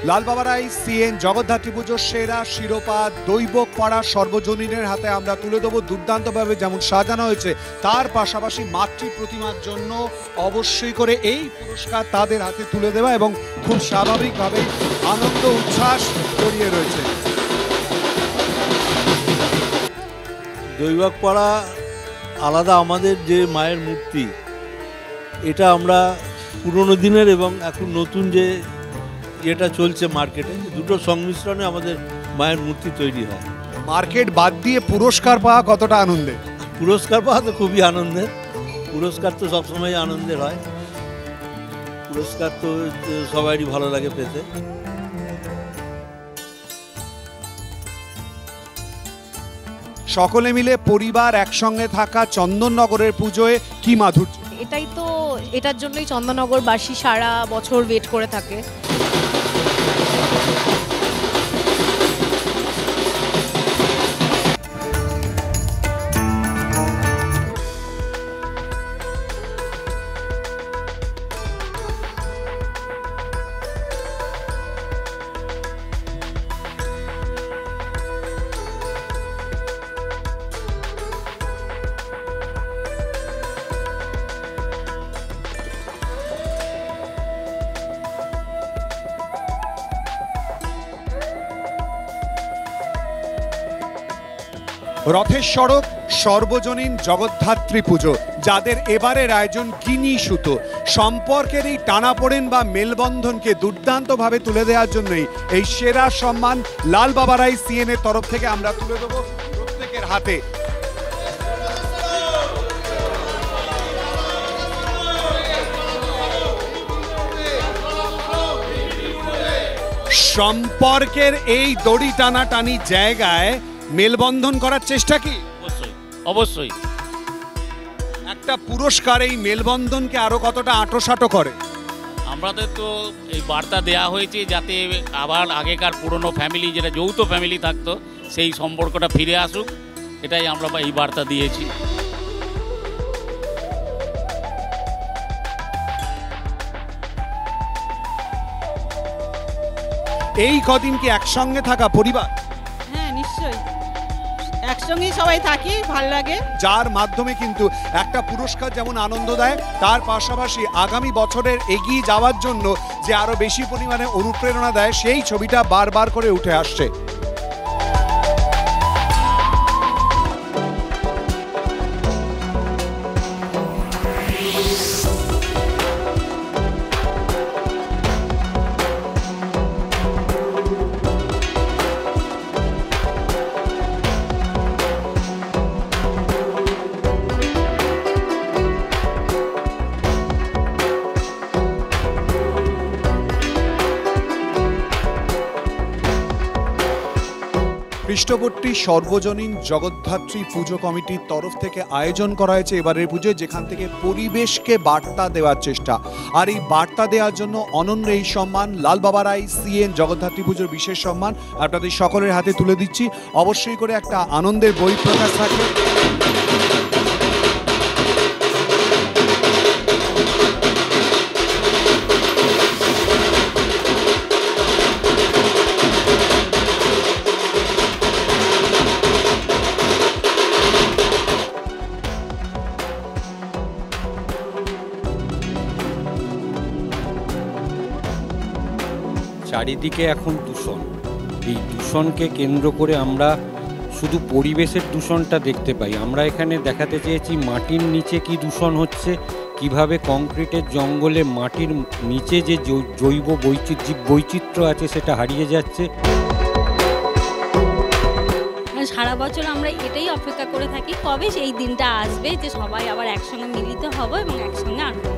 লালবাবারাই CN Jagaddhatri পুজোর সেরা শিরোপা দৈবক পাড়া সর্বজনীনের হাতে আমরা তুলে দেবো। দুর্দান্তভাবে যেমন সাজানো হয়েছে, তার পাশাপাশি মাতৃ প্রতিমার জন্য অবশ্যই করে এই পুরস্কার তাদের হাতে তুলে দেওয়া এবং খুব স্বাভাবিকভাবে আনন্দ উচ্ছ্বাস ছড়িয়ে রয়েছে। দৈবক পাড়া আলাদা, আমাদের যে মায়ের মূর্তি, এটা আমরা পুরনো দিনের এবং এখন নতুন যে এটা চলছে মার্কেটে, দুটো সংমিশ্রণে আমাদের মায়ের মূর্তি তৈরি হয়। মার্কেট বাদ দিয়ে পুরস্কার পাওয়া কতটা আনন্দের? পুরস্কার পাওয়া তো খুবই আনন্দের। পুরস্কার তো সবসময় আনন্দের হয়। পুরস্কার তো সবারই ভালো লাগে পেতে। সকলে মিলে পরিবার একসঙ্গে থাকা চন্দননগরের পুজোয় কি মাধুর্য! এটাই তো, এটার জন্যই চন্দননগরবাসী সারা বছর ওয়েট করে থাকে। রথের সড়ক সর্বজনীন জগদ্ধাত্রী পুজো, যাদের এবারের আয়োজন গিনি সুতো, সম্পর্কের এই টানাপোড়েন বা মেলবন্ধনকে দুর্দান্তভাবে তুলে দেওয়ার জন্যই এই সেরা সম্মান লালবাবারাই সিএন এর তরফ থেকে আমরা তুলে দেবো প্রত্যেকের হাতে। সম্পর্কের এই দড়ি টানাটানি জায়গায় মেলবন্ধন করার চেষ্টা কি? অবশ্যই অবশ্যই। একটা পুরস্কার এই মেলবন্ধনকে আরো কতটা আঁটোসাঁটো করে? আমাদের তো এই বার্তা দেয়া হয়েছে যাতে আবার আগেকার পুরনো ফ্যামিলি, যেটা যৌথ ফ্যামিলি থাকতো, সেই সম্পর্কটা ফিরে আসুক, এটাই আমরা এই বার্তা দিয়েছি। এই কদিন কি একসঙ্গে থাকা পরিবার? হ্যাঁ, নিশ্চয়ই একসঙ্গেই সবাই থাকি, ভাল লাগে। যার মাধ্যমে কিন্তু একটা পুরস্কার যেমন আনন্দ দেয়, তার পাশাপাশি আগামী বছরের এগিয়ে যাওয়ার জন্য যে আরো বেশি পরিমাণে অনুপ্রেরণা দেয়, সেই ছবিটা বারবার করে উঠে আসছে। পৃষ্ঠবর্তী সর্বজনীন জগদ্ধাত্রী পুজো কমিটির তরফ থেকে আয়োজন করা হয়েছে এবারের পুজোয়, যেখান থেকে পরিবেশকে বার্তা দেওয়ার চেষ্টা। আর এই বার্তা দেওয়ার জন্য অনন্য এই সম্মান লালবাবারাই সিএন জগদ্ধাত্রী পুজোর বিশেষ সম্মান আপনাদের সকলের হাতে তুলে দিচ্ছি। অবশ্যই করে একটা আনন্দের বহিঃপ্রকাশ থাকবে। চারিদিকে এখন দূষণ। এই দূষণকে কেন্দ্র করে আমরা শুধু পরিবেশের দূষণটা দেখতে পাই। আমরা এখানে দেখাতে চেয়েছি মাটির নিচে কি দূষণ হচ্ছে, কিভাবে কংক্রিটের জঙ্গলে মাটির নিচে যে জৈব বৈচিত্র্য আছে সেটা হারিয়ে যাচ্ছে। সারা বছর আমরা এটাই অপেক্ষা করে থাকি কবে সেই দিনটা আসবে যে সবাই আবার একসঙ্গে মিলিত হব এবং একসঙ্গে আনন্দ